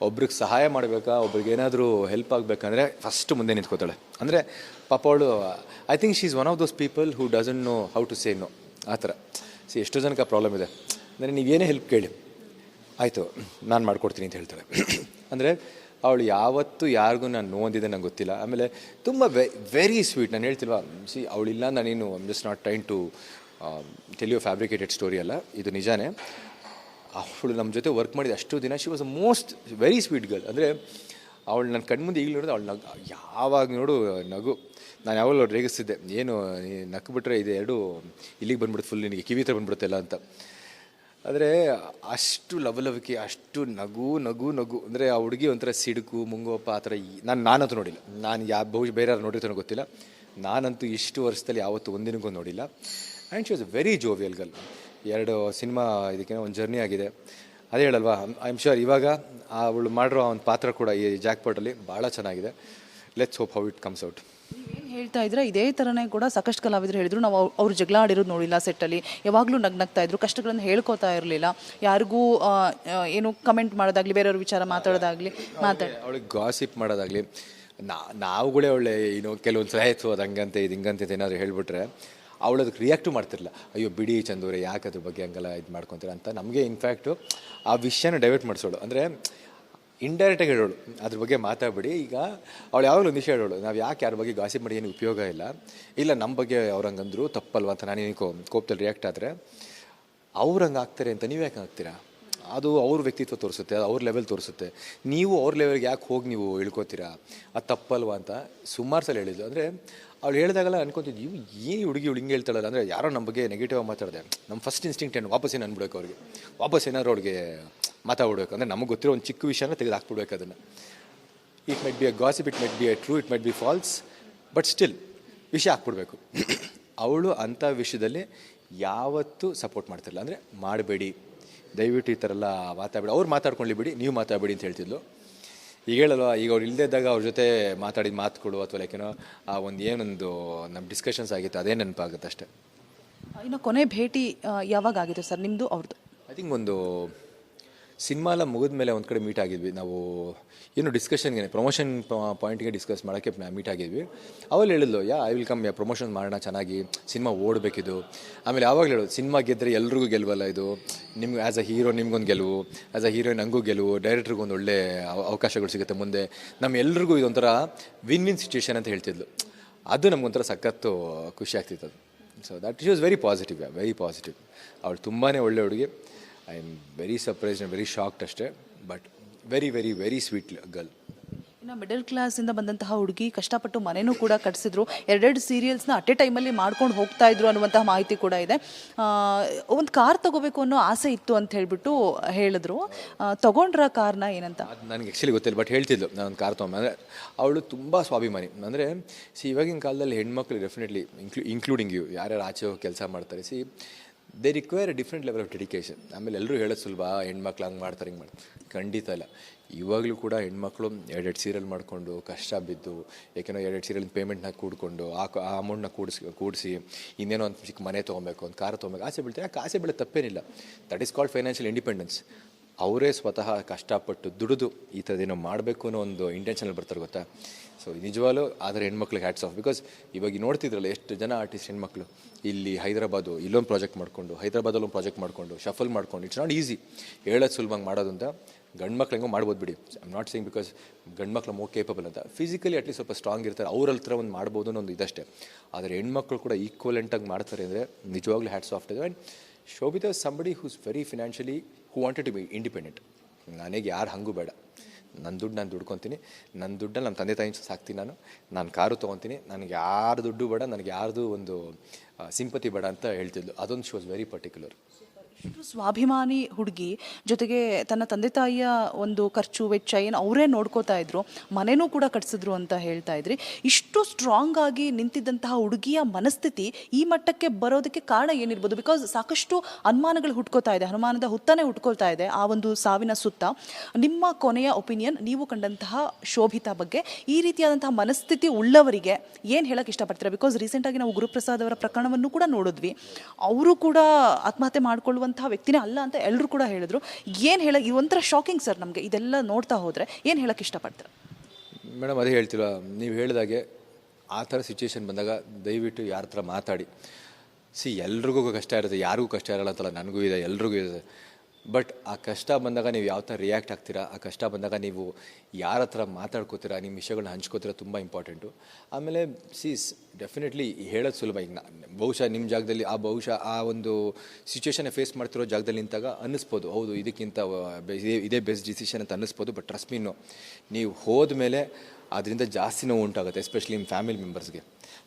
ಒಬ್ರಿಗೆ ಸಹಾಯ ಮಾಡಬೇಕಾ, ಒಬ್ರಿಗೆ ಏನಾದರೂ ಹೆಲ್ಪ್ ಆಗಬೇಕಂದ್ರೆ ಫಸ್ಟ್ ಮುಂದೆ ನಿಂತ್ಕೋತಾಳೆ. ಅಂದರೆ ಪಾಪ ಅವಳು I think she is one of those people who doesn't know how to say no. ಆ ಥರ ಎಷ್ಟೋ ಜನಕ್ಕೆ ಆ ಪ್ರಾಬ್ಲಮ್ ಇದೆ. ಅಂದರೆ ನೀವೇನೇ ಹೆಲ್ಪ್ ಕೇಳಿ, ಆಯಿತು ನಾನು ಮಾಡ್ಕೊಡ್ತೀನಿ ಅಂತ ಹೇಳ್ತಾಳೆ. ಅಂದರೆ ಅವಳು ಯಾವತ್ತೂ ಯಾರಿಗೂ ನಾನು ನೋಂದಿದೆ ನಂಗೆ ಗೊತ್ತಿಲ್ಲ. ಆಮೇಲೆ ತುಂಬ ವೆರಿ ಸ್ವೀಟ್. ನಾನು ಹೇಳ್ತಿಲ್ವಾ, ಅವಳಿಲ್ಲ ನಾನೇನು just not trying to tell you fabricated story ಅಲ್ಲ, ಇದು ನಿಜಾನೇ. ಅವಳು ನಮ್ಮ ಜೊತೆ ವರ್ಕ್ ಮಾಡಿದ ಅಷ್ಟು ದಿನ she was a most very sweet girl. ಅಂದರೆ ಅವಳು ನನ್ನ ಕಣ್ಮುಂದೆ ಈಗಲೂ ನೋಡಿದ್ರೆ ಅವಳು ಯಾವಾಗ ನೋಡು ನಗು. ನಾನು ಯಾವಾಗಲೂ ಅವ್ರು ರೇಗಿಸ್ತಿದ್ದೆ, ಏನು ನಕ್ಕು ಬಿಟ್ಟರೆ ಇದು ಎರಡು ಇಲ್ಲಿಗೆ ಬಂದ್ಬಿಡುತ್ತೆ, ಫುಲ್ ನಿನಗೆ ಕಿವಿ ಹತ್ರ ಬಂದ್ಬಿಡುತ್ತೆಲ್ಲ ಅಂತ. ಆದರೆ ಅಷ್ಟು ಲವಲವಿಕೆ, ಅಷ್ಟು ನಗು ನಗು ನಗು. ಅಂದರೆ ಆ ಹುಡುಗಿ ಒಂಥರ ಸಿಡುಕು ಮುಂಗೋಪ ಆ ಥರ ನಾನಂತೂ ನೋಡಿಲ್ಲ. ನಾನು ಬಹುಶಃ ಬೇರೆ ಯಾರು ನೋಡಿರ್ತಾನೋ ಗೊತ್ತಿಲ್ಲ, ನಾನಂತೂ ಇಷ್ಟು ವರ್ಷದಲ್ಲಿ ಯಾವತ್ತೂ ಒಂದಿನಕ್ಕೂ ನೋಡಿಲ್ಲ. And she was a very jovial girl. 2 cinema ಇದಕ್ಕೆ ಒಂದು ಜರ್ನಿ ಆಗಿದೆ. ಅದೇ ಹೇಳಲ್ವಾ, ಐ ಆಮ್ ಶ್ಯೂರ್ ಇವಾಗ ಅವಳು ಮಾಡಿರೋ ಒಂದು ಪಾತ್ರ ಕೂಡ ಈ ಜಾಕ್ಪಾಟಲ್ಲಿ ಭಾಳ ಚೆನ್ನಾಗಿದೆ. Let's hope how it comes out. ಏನು ಹೇಳ್ತಾ ಇದ್ರೆ ಇದೇ ಥರನೇ ಕೂಡ ಸಾಕಷ್ಟು ಕಲಾವಿದರು ಹೇಳಿದ್ರು, ನಾವು ಅವ್ರು ಜಗಳ ಆಡಿರೋದು ನೋಡಿಲ್ಲ ಸೆಟ್ಟಲ್ಲಿ, ಯಾವಾಗಲೂ ನಗ್ನಗ್ತಾ ಇದ್ರು, ಕಷ್ಟಗಳನ್ನು ಹೇಳ್ಕೊತಾ ಇರಲಿಲ್ಲ, ಯಾರಿಗೂ ಏನು ಕಮೆಂಟ್ ಮಾಡೋದಾಗಲಿ, ಬೇರೆಯವ್ರ ವಿಚಾರ ಮಾತಾಡೋದಾಗಲಿ ಅವಳಿಗೆ ಗಾಸಿಪ್ ಮಾಡೋದಾಗಲಿ, ನಾವುಗಳೇ ಒಳ್ಳೆ ಕೆಲವೊಂದು ಸಲ ಆಯಿತು ಅದು ಹಂಗಂತೆ ಇದು ಹಿಂಗಂತೆ ಏನಾದರೂ ಹೇಳಿಬಿಟ್ರೆ ಅವಳು ಅದಕ್ಕೆ ರಿಯಾಕ್ಟು ಮಾಡ್ತಿರಲಿಲ್ಲ. ಅಯ್ಯೋ ಬಿಡಿ ಚಂದೂರೆ, ಯಾಕೆ ಅದ್ರ ಬಗ್ಗೆ ಹಂಗೆಲ್ಲ ಇದು ಮಾಡ್ಕೊತೀರ ಅಂತ ನಮಗೆ ಇನ್ಫ್ಯಾಕ್ಟು ಆ ವಿಷಯನ ಡೈವರ್ಟ್ ಮಾಡಿಸೋಳು. ಅಂದರೆ ಇಂಡೈರೆಕ್ಟಾಗಿ ಹೇಳೋಳು, ಅದ್ರ ಬಗ್ಗೆ ಮಾತಾಡಬೇಡಿ. ಈಗ ಅವಳು ಯಾವಾಗಲೂ ಒಂದು ವಿಷಯ ಹೇಳೋಳು, ನಾವು ಯಾಕೆ ಯಾರ ಬಗ್ಗೆ ಗಾಸಿಪ್ ಮಾಡಿ ಏನು ಉಪಯೋಗ ಇಲ್ಲ ನಮ್ಮ ಬಗ್ಗೆ ಅವ್ರು ಹಂಗಂದ್ರು ತಪ್ಪಲ್ವ ಅಂತ. ನಾನೇನು ಕೋಪದಲ್ಲಿ ರಿಯಾಕ್ಟ್ ಆದರೆ ಅವ್ರು ಹಂಗೆ ಆಗ್ತಾರೆ ಅಂತ ನೀವು ಯಾಕೆ ಆಗ್ತೀರಾ? ಅದು ಅವ್ರ ವ್ಯಕ್ತಿತ್ವ ತೋರಿಸುತ್ತೆ, ಅದು ಅವ್ರ ಲೆವೆಲ್ ತೋರಿಸುತ್ತೆ. ನೀವು ಅವ್ರ ಲೆವೆಲ್ಗೆ ಯಾಕೆ ಹೋಗಿ ನೀವು ಇಳ್ಕೊತೀರಾ? ಅದು ತಪ್ಪಲ್ವ ಅಂತ ಸುಮಾರು ಸಲ ಹೇಳಿದ್ಲು. ಅಂದರೆ ಅವಳು ಹೇಳಿದಾಗೆಲ್ಲ ಅನ್ಕೊತಿದ್ವಿ, ಏನು ಹುಡುಗಿ ಹಿಂಗೆ ಹೇಳ್ತಾಳಲ್ಲ. ಅಂದರೆ ಯಾರೋ ನಮ್ಮ ಬಗ್ಗೆ ನೆಗೆಟಿವ್ ಆಗಿ ಮಾತಾಡಿದೆ, ನಮ್ಮ ಫಸ್ಟ್ ಇನ್ಸ್ಟಿಂಕ್ಟ್ ಏನು ವಾಪಸ್ ಏನು ಅನ್ಬಿಡ್ಬೇಕು ಅವ್ರಿಗೆ, ವಾಪಸ್ ಏನಾದ್ರು ಅವ್ರಿಗೆ ಮಾತಾಡ್ಬಿಡ್ಬೇಕು. ಅಂದರೆ ನಮಗೆ ಗೊತ್ತಿರೋ ಒಂದು ಚಿಕ್ಕ ವಿಷಯನ ತೆಗೆದು ಹಾಕ್ಬಿಡ್ಬೇಕು ಅದನ್ನು. It might be a gossip, it might be a true, it might be false, but still ವಿಷಯ ಹಾಕ್ಬಿಡ್ಬೇಕು. ಅವಳು ಅಂಥ ವಿಷಯದಲ್ಲಿ ಯಾವತ್ತೂ ಸಪೋರ್ಟ್ ಮಾಡ್ತಿರಲಿಲ್ಲ. ಅಂದರೆ ಮಾಡಬೇಡಿ, ದಯವಿಟ್ಟು ಈ ಥರ ಎಲ್ಲ ಮಾತಾಡಬೇಡಿ, ಅವ್ರು ಮಾತಾಡ್ಕೊಳ್ಳಿ ಬಿಡಿ, ನೀವು ಮಾತಾಡಬೇಡಿ ಅಂತ ಹೇಳ್ತಿದ್ಲು. ಈಗ ಹೇಳಲ್ವ, ಈಗ ಅವ್ರು ಇಲ್ಲದೇ ಇದ್ದಾಗ ಅವ್ರ ಜೊತೆ ಮಾತಾಡಿದ ಮಾತುಗಳು ಅಥವಾ ಲೈಕೇನೋ ಆ ಒಂದು ಏನೊಂದು ನಮ್ಮ ಡಿಸ್ಕಷನ್ಸ್ ಆಗಿತ್ತು ಅದೇ ನೆನಪಾಗುತ್ತೆ ಅಷ್ಟೇ. ಇನ್ನು ಕೊನೆ ಭೇಟಿ ಯಾವಾಗ ಆಗಿದೆ ಸರ್ ನಿಮ್ಮದು ಅವ್ರದ್ದು? ಐ ಥಿಂಕ್ ಒಂದು ಸಿನಿಮಾ ಎಲ್ಲ ಮುಗಿದ ಮೇಲೆ ಒಂದು ಕಡೆ ಮೀಟ್ ಆಗಿದ್ವಿ ನಾವು. ಏನು ಡಿಸ್ಕಷನ್ಗೆ ಪ್ರಮೋಷನ್ ಪಾಯಿಂಟ್ಗೆ ಡಿಸ್ಕಸ್ ಮಾಡೋಕ್ಕೆ ಮೀಟ್ ಆಗಿದ್ವಿ. ಅವಳು ಹೇಳಿದ್ಲು, ಐ ವಿಲ್ ಕಮ್, ಪ್ರಮೋಷನ್ ಮಾಡೋಣ, ಚೆನ್ನಾಗಿ ಸಿನಿಮಾ ಓಡಬೇಕಿದು. ಆಮೇಲೆ ಯಾವಾಗಲೂ ಹೇಳೋದು, ಸಿನಿಮಾ ಗೆದ್ದರೆ ಎಲ್ರಿಗೂ ಗೆಲ್ವಲ್ಲ ಇದು, ನಿಮ್ಗೆ ಆ್ಯಸ್ ಅ ಹೀರೋ ನಿಮ್ಗೊಂದು ಗೆಲುವು, ಆ್ಯಸ್ ಅ ಹೀರೋಯಿನ್ ನನಗೂ ಗೆಲುವು, ಡೈರೆಕ್ಟ್ರಿಗೂ ಒಂದು ಒಳ್ಳೆ ಅವಕಾಶಗಳು ಸಿಗುತ್ತೆ ಮುಂದೆ, ನಮ್ಮ ಎಲ್ರಿಗೂ ಇದೊಂಥರ ವಿನ್ ವಿನ್ ಸಿಚುವೇಶನ್ ಅಂತ ಹೇಳ್ತಿದ್ಲು. ಅದು ನಮಗೊಂಥರ ಸಖತ್ತು ಖುಷಿ ಆಗ್ತಿತ್ತು ಅದು. So that she was very positive, very positive. ಅವಳು ತುಂಬಾ ಒಳ್ಳೆ ಹುಡುಗಿ. I am very surprised and very shocked ಅಷ್ಟೇ, but very very very sweet girl. ಇನ್ನು ಮಿಡಲ್ ಕ್ಲಾಸಿಂದ ಬಂದಂತಹ ಹುಡುಗಿ ಕಷ್ಟಪಟ್ಟು ಮನೆಯೂ ಕೂಡ ಕಟ್ಟಿಸಿದ್ರು, 2 ಸೀರಿಯಲ್ಸ್ನ ಅಟ್ ಎ ಟೈಮಲ್ಲಿ ಮಾಡ್ಕೊಂಡು ಹೋಗ್ತಾ ಇದ್ರು ಅನ್ನುವಂತಹ ಮಾಹಿತಿ ಕೂಡ ಇದೆ. ಒಂದು ಕಾರ್ ತಗೋಬೇಕು ಅನ್ನೋ ಆಸೆ ಇತ್ತು ಅಂತ ಹೇಳ್ಬಿಟ್ಟು ಹೇಳಿದ್ರು. ತಗೊಂಡ್ರ ಕಾರ್ನ ಏನಂತ ಅದು ನನಗೆ ಆ್ಯಕ್ಚುಲಿ ಗೊತ್ತಿಲ್ಲ, ಬಟ್ ಹೇಳ್ತಿದ್ಲು ನಾನೊಂದು ಕಾರ್ ತೊಗೊಂಡು. ಅಂದರೆ ಅವಳು ತುಂಬ ಸ್ವಾಭಿಮಾನಿ. ಅಂದರೆ ಇವಾಗಿನ ಕಾಲದಲ್ಲಿ ಹೆಣ್ಮಕ್ಳು ಡೆಫಿನೆಟ್ಲಿ ಇನ್ಕ್ಲೂಡಿಂಗ್ ಯು, ಯಾರ್ಯಾರು ಆಚೆ ಹೋಗಿ ಕೆಲಸ ಮಾಡ್ತಾರೆ, they require A different level of dedication. ಆಮೇಲೆ ಎಲ್ಲರೂ ಹೇಳೋದು ಸುಲಭ, ಹೆಣ್ಮಕ್ಳು ಹಂಗೆ ಮಾಡ್ತಾರೆ ಹಿಂಗೆ ಮಾಡ್ತಾರೆ, ಖಂಡಿತ ಇಲ್ಲ. ಇವಾಗಲೂ ಕೂಡ ಹೆಣ್ಮಕ್ಳು 2 ಸೀರಿಯಲ್ ಮಾಡಿಕೊಂಡು ಕಷ್ಟ ಬಿದ್ದು, ಏಕೆನೋ 2 ಸೀರಿಯಲ್ ಪೇಮೆಂಟ್ನ ಕೂಡ್ಕೊಂಡು ಆ ಅಮೌಂಟ್ನ ಕೂಡಿಸಿ ಇನ್ನೇನೋ ಒಂದು ಚಿಕ್ಕ ಮನೆ ತೊಗೊಬೇಕು, ಒಂದು ಕಾರ್ ತೊಗೊಬೇಕು ಆಸೆ ಬೀಳ್ತಾರೆ. ಯಾಕೆ ಆಸೆ ಬೀಳೋದು ತಪ್ಪೇನಿಲ್ಲ. That is called financial independence. ಅವರೇ ಸ್ವತಃ ಕಷ್ಟಪಟ್ಟು ದುಡಿದು ಈ ಥರದ್ದೇನೋ ಮಾಡಬೇಕು ಅನ್ನೋ ಒಂದು ಇಂಟೆನ್ಷನಲ್ಲಿ ಬರ್ತಾರೆ, ಗೊತ್ತಾ. ಸೊ ನಿಜವಾಗ್ಲೂ ಆದರೆ ಹೆಣ್ಮಕ್ಳಿಗೆ ಹ್ಯಾಟ್ಸ್ ಆಫ್. ಬಿಕಾಸ್ ಇವಾಗ ನೋಡ್ತಿದ್ರಲ್ಲ ಎಷ್ಟು ಜನ ಆರ್ಟಿಸ್ಟ್ ಹೆಣ್ಮಕ್ಳು ಇಲ್ಲಿ ಹೈದರಾಬಾದು ಇಲ್ಲೊಂದು ಪ್ರಾಜೆಕ್ಟ್ ಮಾಡಿಕೊಂಡು, ಹೈದರಾಬಾದಲ್ಲಿ ಒಂದು ಪ್ರಾಜೆಕ್ಟ್ ಮಾಡಿಕೊಂಡು ಶಫಲ್ ಮಾಡ್ಕೊಂಡು, ಇಟ್ಸ್ ನಾಟ್ ಈಸಿ. ಹೇಳೋದು ಸುಲಭಂಗೆ ಮಾಡೋದು ಅಂತ. ಗಂಡು ಮಕ್ಳು ಹೆಂಗೋ ಮಾಡ್ಬೋದು ಬಿಡಿ, I am not saying because ಗಂಡು ಮಕ್ಳು ಮೋರ್ ಕೇಪಬಲ್ ಅಂತ. ಫಿಸಿಕಲಿ ಅಟ್ಲೀಸ್ಟ್ ಸ್ವಲ್ಪ ಸ್ಟ್ರಾಂಗ್ ಇರ್ತಾರೆ, ಅವ್ರ ಹತ್ರ ಒಂದು ಮಾಡ್ಬೋದು ಅನ್ನೋ ಒಂದು ಇದಷ್ಟೇ. ಆದರೆ ಹೆಣ್ಮಕ್ಳು ಕೂಡ ಈಕ್ವಲೆಂಟಾಗಿ ಮಾಡ್ತಾರೆ ಅಂದರೆ ನಿಜವಾಗ್ಲೂ ಹ್ಯಾಟ್ಸ್ ಆಫ್ ಇದೆ. And Shobhita somebody who's very financially who wanted to be independent. ನನಗೆ ಯಾರು ಹಂಗೂ ಬೇಡ, ನನ್ನ ದುಡ್ಡು ನಾನು ದುಡ್ಕೊತೀನಿ, ನನ್ನ ದುಡ್ಡಲ್ಲಿ ನಮ್ಮ ತಂದೆ ತಾಯಿ ಸಾಕ್ತೀನಿ, ನಾನು ಕಾರು ತೊಗೊತೀನಿ, ನನಗೆ ಯಾರು ದುಡ್ಡು ಬೇಡ, ನನಗೆ ಯಾರ್ದು ಒಂದು ಸಿಂಪತಿ ಬೇಡ ಅಂತ ಹೇಳ್ತಿದ್ಲು. ಅದೊಂದು ಶಿ ವಾಸ್ ವೆರಿ ಪರ್ಟಿಕ್ಯುಲರ್. ಇಷ್ಟು ಸ್ವಾಭಿಮಾನಿ ಹುಡುಗಿ, ಜೊತೆಗೆ ತನ್ನ ತಂದೆ ತಾಯಿಯ ಒಂದು ಖರ್ಚು ವೆಚ್ಚ ಏನು ಅವರೇ ನೋಡ್ಕೋತಾ ಇದ್ರು, ಮನೆನೂ ಕೂಡ ಕಟ್ಸಿದ್ರು ಅಂತ ಹೇಳ್ತಾ ಇದ್ರಿ. ಇಷ್ಟು ಸ್ಟ್ರಾಂಗ್ ಆಗಿ ನಿಂತಿದ್ದಂತಹ ಹುಡುಗಿಯ ಮನಸ್ಥಿತಿ ಈ ಮಟ್ಟಕ್ಕೆ ಬರೋದಕ್ಕೆ ಕಾರಣ ಏನಿರ್ಬೋದು? ಬಿಕಾಸ್ ಸಾಕಷ್ಟು ಅನುಮಾನಗಳು ಹುಟ್ಕೋತಾ ಇದೆ, ಅನುಮಾನದ ಹುತ್ತನೇ ಹುಟ್ಕೊಳ್ತಾ ಇದೆ ಆ ಒಂದು ಸಾವಿನ ಸುತ್ತ. ನಿಮ್ಮ ಕೊನೆಯ ಒಪಿನಿಯನ್, ನೀವು ಕಂಡಂತಹ ಶೋಭಿತಾ ಬಗ್ಗೆ, ಈ ರೀತಿಯಾದಂತಹ ಮನಸ್ಥಿತಿ ಉಳ್ಳವರಿಗೆ ಏನು ಹೇಳಕ್ಕೆ ಇಷ್ಟಪಡ್ತೀರಾ? ಬಿಕಾಸ್ ರೀಸೆಂಟಾಗಿ ನಾವು ಗುರುಪ್ರಸಾದ್ ಅವರ ಪ್ರಕರಣವನ್ನು ಕೂಡ ನೋಡಿದ್ವಿ, ಅವರು ಕೂಡ ಆತ್ಮಹತ್ಯೆ ಮಾಡ್ಕೊಳ್ಳುವಂತಹ ವ್ಯಕ್ತಿನೇ ಅಲ್ಲ ಅಂತ ಎಲ್ಲರೂ ಕೂಡ ಹೇಳಿದ್ರು. ಏನು ಈ ಒಂಥರ ಶಾಕಿಂಗ್ ಸರ್ ನಮಗೆ ಇದೆಲ್ಲ ನೋಡ್ತಾ ಹೋದರೆ. ಏನು ಹೇಳಕ್ಕೆ ಇಷ್ಟಪಡ್ತೀರಾ? ಮೇಡಮ್ ಅದೇ ಹೇಳ್ತೀರ, ನೀವು ಹೇಳಿದಾಗೆ ಆ ಥರ ಸಿಚುವೇಶನ್ ಬಂದಾಗ ದಯವಿಟ್ಟು ಯಾರ ಹತ್ರ ಮಾತಾಡಿ. ಎಲ್ರಿಗೂ ಕಷ್ಟ ಇರುತ್ತೆ, ಯಾರಿಗೂ ಕಷ್ಟ ಇರಲ್ಲ ಅಂತಲ್ಲ, ನನಗೂ ಇದೆ, ಎಲ್ರಿಗೂ ಇದೆ. ಬಟ್ ಆ ಕಷ್ಟ ಬಂದಾಗ ನೀವು ಯಾವ ಥರ ರಿಯಾಕ್ಟ್ ಆಗ್ತೀರಾ, ಆ ಕಷ್ಟ ಬಂದಾಗ ನೀವು ಯಾರ ಹತ್ರ ಮಾತಾಡ್ಕೋತೀರಾ, ನಿಮ್ಮ ವಿಷಯಗಳನ್ನ ಹಂಚ್ಕೋತೀರಾ, ತುಂಬ ಇಂಪಾರ್ಟೆಂಟು. ಆಮೇಲೆ ಡೆಫಿನೆಟ್ಲಿ ಹೇಳೋದು ಸುಲಭ. ಈಗ ಬಹುಶಃ ನಿಮ್ಮ ಜಾಗದಲ್ಲಿ ಬಹುಶಃ ಆ ಒಂದು ಸಿಚುವೇಶನ್ನ ಫೇಸ್ ಮಾಡ್ತಿರೋ ಜಾಗದಲ್ಲಿ ನಿಂತಾಗ ಅನ್ನಿಸ್ಬೋದು, ಹೌದು ಇದಕ್ಕಿಂತ ಇದೇ ಬೆಸ್ಟ್ ಡಿಸಿಷನ್ ಅಂತ ಅನ್ನಿಸ್ಬೋದು. ಬಟ್ ಟ್ರಸ್ಟ್ ಮೀ, ನೀವು ಹೋದ ಮೇಲೆ ಅದರಿಂದ ಜಾಸ್ತಿ ನೋವು ಉಂಟಾಗುತ್ತೆ, ಎಸ್ಪೆಷಲಿ ನಿಮ್ಮ ಫ್ಯಾಮಿಲಿ ಮೆಂಬರ್ಸ್ಗೆ.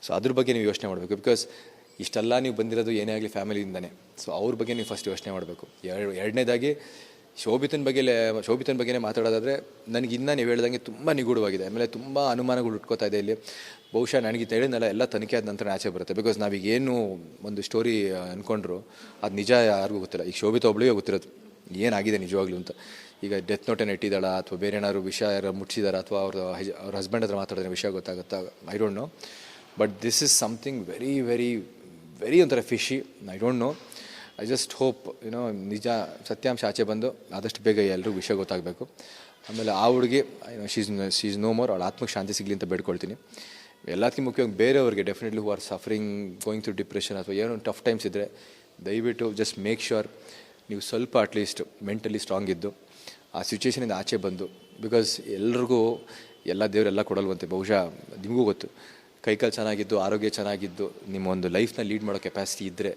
ಸೊ ಅದ್ರ ಬಗ್ಗೆ ನೀವು ಯೋಚನೆ ಮಾಡಬೇಕು. ಬಿಕಾಸ್ ಇಷ್ಟೆಲ್ಲ ನೀವು ಬಂದಿರೋದು ಏನೇ ಆಗಲಿ ಫ್ಯಾಮಿಲಿಯಿಂದನೇ. ಸೊ ಅವ್ರ ಬಗ್ಗೆ ನೀವು ಫಸ್ಟ್ ಯೋಚನೆ ಮಾಡಬೇಕು. ಎರಡನೇದಾಗಿ ಶೋಭಿತನ ಬಗ್ಗೆನೇ ಮಾತಾಡೋದಾದರೆ, ನನಗಿನ್ನ ನೀವು ಹೇಳ್ದಂಗೆ ತುಂಬ ನಿಗೂಢವಾಗಿದೆ. ಆಮೇಲೆ ತುಂಬ ಅನುಮಾನಗಳು ಉಟ್ಕೋತಾ ಇದೆ ಇಲ್ಲಿ. ಬಹುಶಃ ನನಗೆ ಹೇಳಿದ್ನಲ್ಲ, ಎಲ್ಲ ತನಿಖೆ ಆದ ನಂತರ ಆಚೆ ಬರುತ್ತೆ. ಬಿಕಾಸ್ ನಾವೀಗೇನು ಒಂದು ಸ್ಟೋರಿ ಅಂದ್ಕೊಂಡ್ರು ಅದು ನಿಜ ಯಾರಿಗೂ ಗೊತ್ತಿಲ್ಲ. ಈಗ ಶೋಭಿತ ಒಬ್ಳಿಗೆ ಗೊತ್ತಿರೋದು ಏನಾಗಿದೆ ನಿಜವಾಗ್ಲೂ ಅಂತ. ಈಗ ಡೆತ್ ನೋಟನ್ನು ಇಟ್ಟಿದ್ದಾಳ, ಅಥವಾ ಬೇರೆ ಏನಾದ್ರು ವಿಷಯ ಯಾರು ಮುಟ್ಟಿಸಿದಾರ, ಅಥವಾ ಅವ್ರ ಹಸ್ಬೆಂಡ್ ಹತ್ರ ಮಾತಾಡಿದ್ರೆ ವಿಷಯ ಗೊತ್ತಾಗುತ್ತಾ, I don't know. But this is something very very very ಒಂಥರ fishy. I don't know. I just hope ನಿಜ ಸತ್ಯಾಂಶ ಆಚೆ ಬಂದು ಆದಷ್ಟು ಬೇಗ ಎಲ್ರಿಗೂ ವಿಷಯ ಗೊತ್ತಾಗಬೇಕು. ಆಮೇಲೆ ಆ ಹುಡುಗಿ ಶೀಸ್ ನೋ ಮೋರ್, ಅವಳ ಆತ್ಮಕ್ಕೆ ಶಾಂತಿ ಸಿಗಲಿ ಅಂತ ಬೇಡ್ಕೊಳ್ತೀನಿ. ಎಲ್ಲದಕ್ಕಿಂತ ಮುಖ್ಯವಾಗಿ ಬೇರೆಯವ್ರಿಗೆ definitely who are suffering, going through depression ಅಥವಾ ಏನೋ ಟಫ್ ಟೈಮ್ಸ್ ಇದ್ದರೆ ದಯವಿಟ್ಟು ಜಸ್ಟ್ ಮೇಕ್ ಶ್ಯೂರ್ ನೀವು ಸ್ವಲ್ಪ ಅಟ್ಲೀಸ್ಟ್ ಮೆಂಟಲಿ ಸ್ಟ್ರಾಂಗ್ ಇದ್ದು ಆ ಸಿಚುವೇಷನಿಂದ ಆಚೆ ಬಂದು. ಬಿಕಾಸ್ ಎಲ್ರಿಗೂ ಎಲ್ಲ ದೇವರೆಲ್ಲ ಕೊಡಲ್ವಂತೆ. ಬಹುಶಃ ನಿಮಗೂ ಗೊತ್ತು, ಕೈಕಾಲು ಚೆನ್ನಾಗಿದ್ದು, ಆರೋಗ್ಯ ಚೆನ್ನಾಗಿದ್ದು, ನಿಮ್ಮ ಒಂದು ಲೈಫ್ನ ಲೀಡ್ ಮಾಡೋ ಕೆಪಾಸಿಟಿ ಇದ್ದರೆ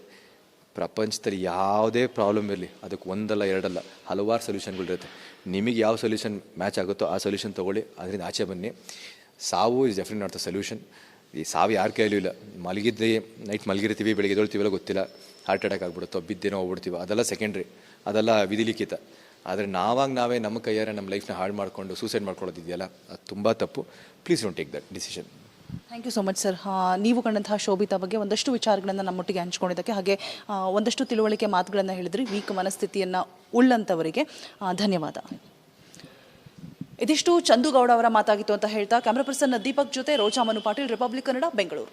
ಪ್ರಪಂಚದಲ್ಲಿ ಯಾವುದೇ ಪ್ರಾಬ್ಲಮ್ ಇರಲಿ ಅದಕ್ಕೆ ಒಂದಲ್ಲ ಎರಡಲ್ಲ ಹಲವಾರು ಸೊಲ್ಯೂಷನ್ಗಳಿರುತ್ತೆ. ನಿಮಗೆ ಯಾವ ಸೊಲ್ಯೂಷನ್ ಮ್ಯಾಚ್ ಆಗುತ್ತೋ ಆ ಸೊಲ್ಯೂಷನ್ ತೊಗೊಳ್ಳಿ, ಅದರಿಂದ ಆಚೆ ಬನ್ನಿ. ಸಾವು is definite not the solution. ಈ ಸಾವು ಯಾರ ಕೈಯಲ್ಲೂ ಇಲ್ಲ. ನೈಟ್ ಮಲಗಿರ್ತೀವಿ, ಬೆಳಿಗ್ಗೆ ಎದ್ದೇಳ್ತೀವಲ್ಲ ಗೊತ್ತಿಲ್ಲ, ಹಾರ್ಟ್ ಅಟ್ಯಾಕ್ ಆಗ್ಬಿಡುತ್ತೋ, ಬಿದ್ದೇನೋ ಹೋಗ್ಬಿಡ್ತೀವಿ, ಅದೆಲ್ಲ ಸೆಕೆಂಡ್ರಿ, ಅದೆಲ್ಲ ವಿಧಿಲಿಖಿತ. ಆದರೆ ನಾವೇ ನಮ್ಮ ಕೈಯಾರೆ ನಮ್ಮ ಲೈಫ್ನ ಹಾಳು ಮಾಡಿಕೊಂಡು ಸೂಸೈಡ್ ಮಾಡ್ಕೊಳ್ಳೋದಿದೆಯಲ್ಲ, ಅದು ತುಂಬ ತಪ್ಪು. Please don't take that decision. Thank you so much sir. ನೀವು ಕಂಡಂತಹ ಶೋಭಿತಾ ಬಗ್ಗೆ ಒಂದಷ್ಟು ವಿಚಾರಗಳನ್ನು ನಮ್ಮೊಟ್ಟಿಗೆ ಹಂಚ್ಕೊಂಡಿದ್ದಕ್ಕೆ, ಹಾಗೆ ಒಂದಷ್ಟು ತಿಳುವಳಿಕೆ ಮಾತುಗಳನ್ನು ಹೇಳಿದ್ರಿ ವೀಕ್ ಮನಸ್ಥಿತಿಯನ್ನು ಉಳ್ಳಂಥವರಿಗೆ. ಧನ್ಯವಾದ. ಇದಿಷ್ಟು ಚಂದುಗೌಡ ಅವರ ಮಾತಾಗಿತ್ತು ಅಂತ ಹೇಳ್ತಾ ಕ್ಯಾಮ್ರಾ ಪರ್ಸನ್ ದೀಪಕ್ ಜೊತೆ ರೋಜಾ ಮನು ಪಾಟೀಲ್, ರಿಪಬ್ಲಿಕ್ ಕನ್ನಡ, ಬೆಂಗಳೂರು.